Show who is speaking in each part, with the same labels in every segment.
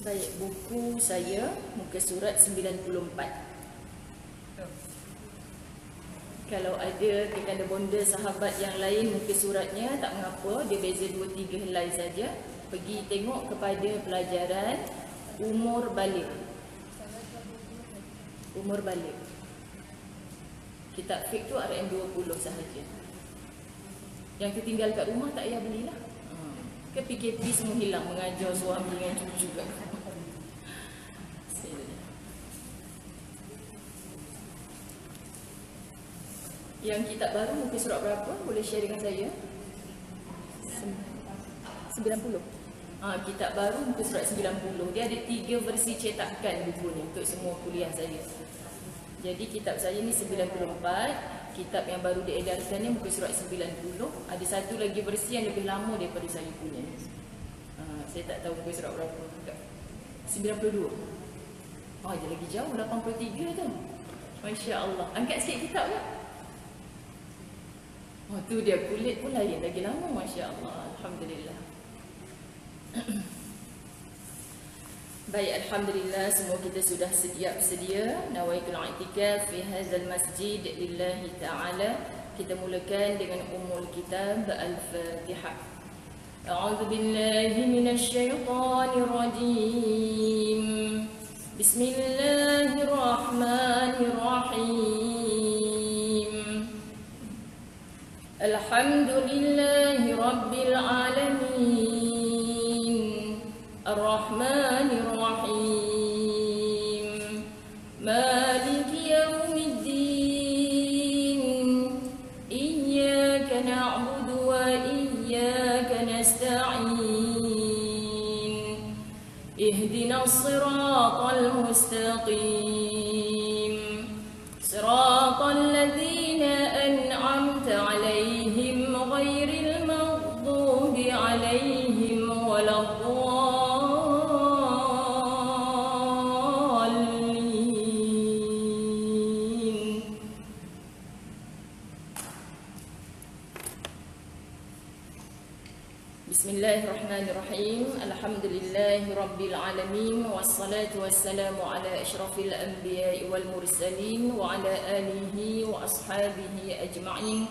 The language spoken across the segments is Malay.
Speaker 1: Baik, buku saya muka surat 94. Kalau ada kekanda bonda sahabat yang lain muka suratnya, tak mengapa, dia beza 2-3 helai saja. Pergi tengok kepada pelajaran umur balik. Umur balik. Kitab fiqh tu RM 20 sahaja. Yang tertinggal kat rumah tak payah belilah. Ke PKP semua hilang, mengajar suami dengan cucu kan. Yang kitab baru muka surat berapa? Boleh share dengan saya? 90. Kitab baru muka surat 90. Dia ada 3 versi cetakan buku ni untuk semua kuliah saya. Jadi kitab saya ni 94. Kitab yang baru diedarkan ni muka surat 90. Ada satu lagi versi yang lebih lama daripada saya punya. Saya tak tahu muka surat berapa. 92. Dia lagi jauh, 83 tu. Masya Allah. Angkat sikit kitab ke? Tu dia, kulit pun lain, lagi lama. Masya Allah. Alhamdulillah. Baik, Alhamdulillah, semua kita sudah sedia. Nawaitul i'tikaf fi hadzal masjid lillahi ta'ala. Kita mulakan dengan ummul kitab Al-Fatihah. A'udzu billahi minasy syaithanir rajim. Bismillahirrahmanirrahim. Alhamdulillahi rabbil alamin. Ar-Rahmanir Rahim. Maliki yaumiddin. Iyyaka na'budu wa iyyaka nasta'in. Ihdinas siratal mustaqim. Siratal ladzina an'amta 'alaihim ghairil maghdubi 'alaihim waladdallin. Bismillahirrahmanirrahim. Alhamdulillahi rabbil alamin. Wassalatu wassalamu ala asyrafil anbiya'i wal mursalin wa ala alihi wa ashabihi ajma'in.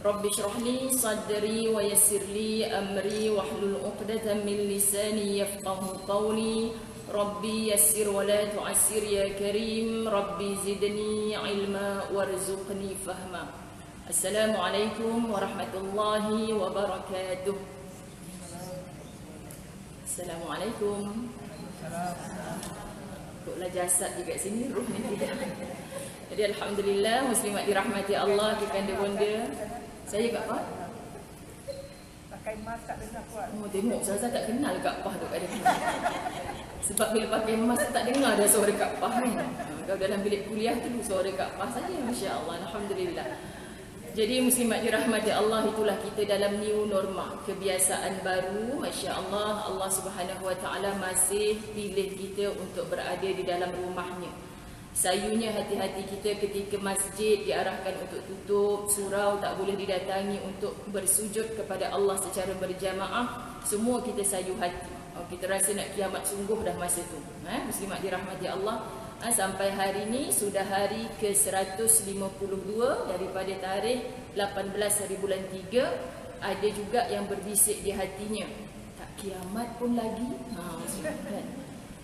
Speaker 1: Rabbi shrah li sadri wa yassir li amri wahlul 'uqdatam min lisani yafqahu qawli. Rabbi yassir wa la tu'assir ya karim. Rabbi zidni ilma warzuqni fahma. Assalamualaikum warahmatullahi wabarakatuh. Assalamualaikum. Koklah jasad juga sini, ruh ni tidak. Jadi alhamdulillah, muslimat dirahmati Allah, kekanda bonda. Saya Kak Pah.
Speaker 2: Pakai mask tak dengar kuat.
Speaker 1: Tengok Ustazah tak kenal Kak Pah tu kat depan. Sebab bila pakai mask tak dengar dah suara Kak Pah kan. Kalau dalam bilik kuliah tu suara Kak Pah saja, masya-Allah, alhamdulillah. Jadi muslimat dirahmati Allah, itulah kita dalam new norma, kebiasaan baru. Masya Allah, Allah Subhanahu Wa Taala masih pilih kita untuk berada di dalam rumahnya. Sayunya hati-hati kita ketika masjid diarahkan untuk tutup, surau tak boleh didatangi untuk bersujud kepada Allah secara berjamaah. Semua kita sayu hati. Kita rasa nak kiamat sungguh dah masa tu. Muslimat dirahmati Allah. Sampai hari ini sudah hari ke-152 daripada tarikh 18 hari bulan 3. Ada juga yang berbisik di hatinya, tak kiamat pun lagi.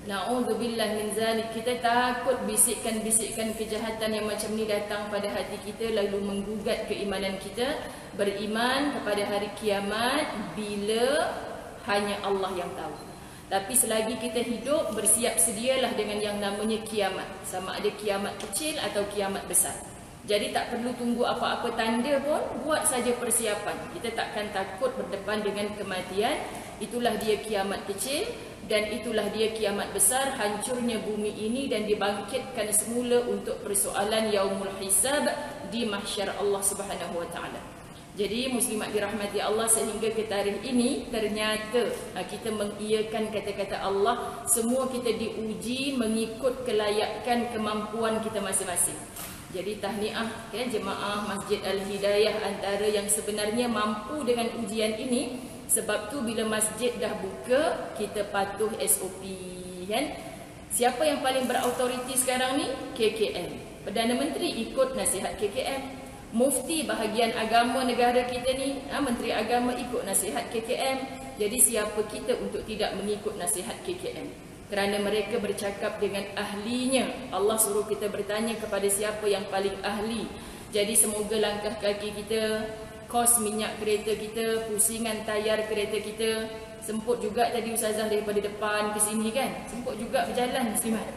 Speaker 1: Na'udzubillah min zalik. Kita takut bisikan-bisikan kejahatan yang macam ni datang pada hati kita, lalu menggugat keimanan kita. Beriman kepada hari kiamat bila hanya Allah yang tahu. Tapi selagi kita hidup, bersiap sedialah dengan yang namanya kiamat. Sama ada kiamat kecil atau kiamat besar. Jadi tak perlu tunggu apa-apa tanda pun, buat saja persiapan. Kita takkan takut berdepan dengan kematian. Itulah dia kiamat kecil dan itulah dia kiamat besar, hancurnya bumi ini dan dibangkitkan semula untuk persoalan yaumul hisab di mahsyar Allah Subhanahu Wa Taala. Jadi muslimat dirahmati Allah, sehingga ke tarikh ini ternyata kita mengiyakan kata-kata Allah. Semua kita diuji mengikut kelayakan kemampuan kita masing-masing. Jadi tahniah jemaah Masjid Al-Hidayah antara yang sebenarnya mampu dengan ujian ini. Sebab tu bila masjid dah buka, kita patuh SOP. kan. Siapa yang paling berautoriti sekarang ni? KKM. Perdana Menteri ikut nasihat KKM. Mufti bahagian agama negara kita ni, Menteri Agama ikut nasihat KKM. Jadi siapa kita untuk tidak mengikut nasihat KKM? Kerana mereka bercakap dengan ahlinya. Allah suruh kita bertanya kepada siapa yang paling ahli. Jadi semoga langkah kaki kita, kos minyak kereta kita, pusingan tayar kereta kita, semput juga tadi Ustazah daripada depan ke sini kan, semput juga berjalan muslimat.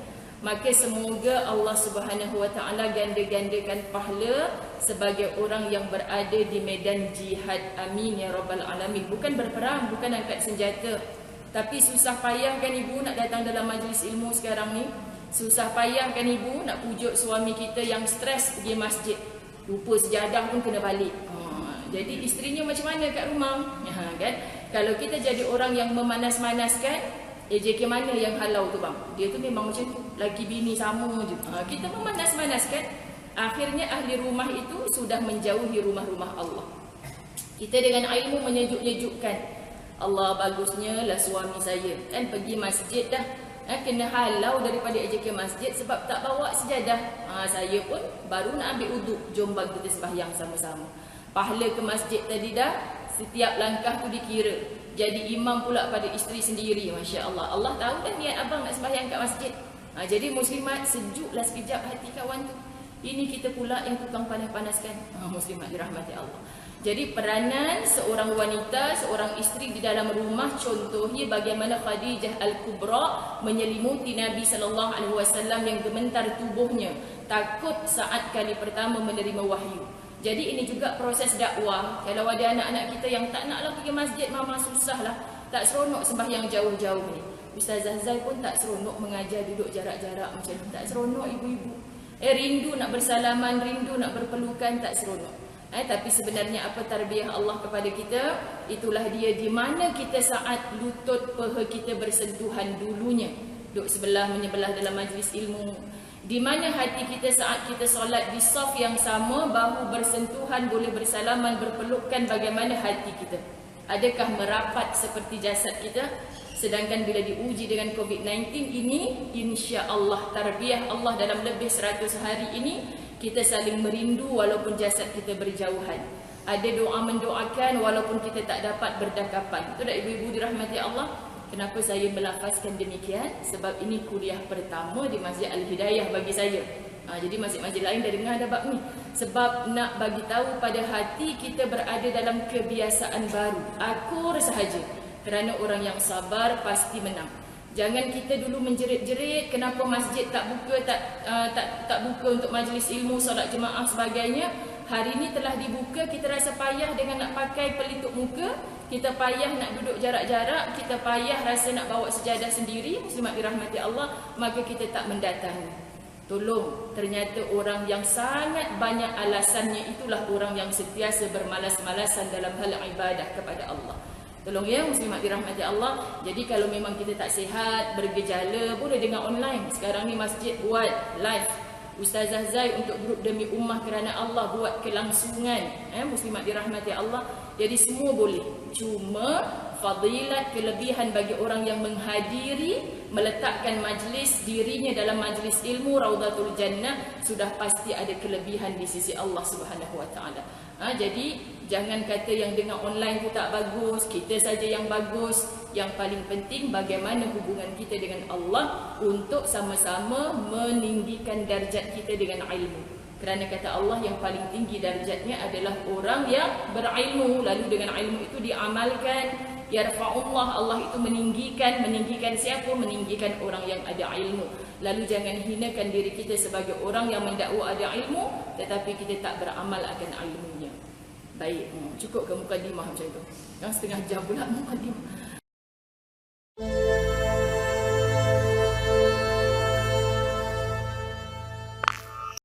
Speaker 1: Maka semoga Allah Subhanahu Wa Taala ganda-gandakan pahala sebagai orang yang berada di medan jihad. Amin ya rabbal alamin. Bukan berperang, bukan angkat senjata, tapi susah payah kan ibu nak datang dalam majlis ilmu sekarang ni. Susah payah kan ibu nak pujuk suami kita yang stres pergi masjid, lupa sejadah pun kena balik. Jadi isterinya macam mana kat rumah? Kan? Kalau kita jadi orang yang memanas-manaskan, AJK mana yang halau tu bang? Dia tu memang macam tu, laki bini sama je. Kita memanas-manaskan, akhirnya ahli rumah itu sudah menjauhi rumah-rumah Allah. Kita dengan ilmu menyejuk-nyejukkan, Allah bagusnya lah suami saya kan pergi masjid dah, kena halau daripada AJK masjid sebab tak bawa sejadah. Saya pun baru nak ambil uduk, jom bang kita sembahyang sama-sama. Pahala ke masjid tadi dah, setiap langkah tu dikira. Jadi imam pula pada isteri sendiri, Masya Allah. Allah tahu dah niat abang nak sembahyang kat masjid. Jadi muslimat, sejuklah sekejap hati kawan tu. Ini kita pula yang tukang panas-panaskan. Muslimat dirahmati Allah. Jadi peranan seorang wanita, seorang isteri di dalam rumah, contohnya bagaimana Khadijah Al-Kubra menyelimuti Nabi SAW yang gemetar tubuhnya, takut saat kali pertama menerima wahyu. Jadi ini juga proses dakwah. Kalau ada anak-anak kita yang tak naklah pergi masjid, mama susahlah, tak seronok sembahyang jauh-jauh ni. Ustazah Zai pun tak seronok mengajar duduk jarak-jarak macam ni. Tak seronok ibu-ibu. Rindu nak bersalaman, rindu nak berpelukan, tak seronok. Tapi sebenarnya apa tarbiyah Allah kepada kita? Itulah dia di mana kita saat lutut peha kita bersentuhan dulunya. Duduk sebelah menyebelah dalam majlis ilmu. Di mana hati kita saat kita solat di saf yang sama, bahu bersentuhan, boleh bersalaman, berpelukan, bagaimana hati kita? Adakah merapat seperti jasad kita? Sedangkan bila diuji dengan COVID-19 ini, insya-Allah tarbiyah Allah dalam lebih 100 hari ini, kita saling merindu walaupun jasad kita berjauhan. Ada doa mendoakan walaupun kita tak dapat berdakapan. Itu dah ibu-ibu dirahmati Allah. Kenapa saya melafazkan demikian? Sebab ini kuliah pertama di Masjid Al-Hidayah bagi saya. Jadi masjid-masjid lain dah dengar dah bab ni. Sebab nak bagi tahu pada hati kita berada dalam kebiasaan baru. Akur sahaja. Kerana orang yang sabar pasti menang. Jangan kita dulu menjerit-jerit kenapa masjid tak buka, tak buka untuk majlis ilmu, solat jemaah sebagainya. Hari ini telah dibuka, kita rasa payah dengan nak pakai pelitup muka, kita payah nak duduk jarak-jarak, kita payah rasa nak bawa sejadah sendiri, muslimat dirahmati Allah, maka kita tak mendatangi. Tolong, ternyata orang yang sangat banyak alasannya itulah orang yang sentiasa bermalas-malasan dalam hal ibadah kepada Allah. Tolong ya muslimat dirahmati Allah. Jadi kalau memang kita tak sihat, bergejala, boleh dengar online. Sekarang ni masjid buat live Ustazah Zai untuk grup Demi Ummah Kerana Allah buat kelangsungan. Muslimat dirahmati Allah. Jadi semua boleh. Cuma fadilat, kelebihan bagi orang yang menghadiri, meletakkan majlis dirinya dalam majlis ilmu Raudatul Jannah, sudah pasti ada kelebihan di sisi Allah Subhanahu Wa Taala. Jadi jangan kata yang dengar online tu tak bagus, kita saja yang bagus. Yang paling penting bagaimana hubungan kita dengan Allah untuk sama-sama meninggikan darjat kita dengan ilmu. Kerana kata Allah yang paling tinggi darjatnya adalah orang yang berilmu. Lalu dengan ilmu itu diamalkan. Yarfa'ullah, Allah itu meninggikan siapa? Meninggikan orang yang ada ilmu. Lalu jangan hinakan diri kita sebagai orang yang mendakwa ada ilmu, tetapi kita tak beramal akan ilmunya. Baik, cukup ke mukadimah macam tu? Yang setengah jam pula mukadimah.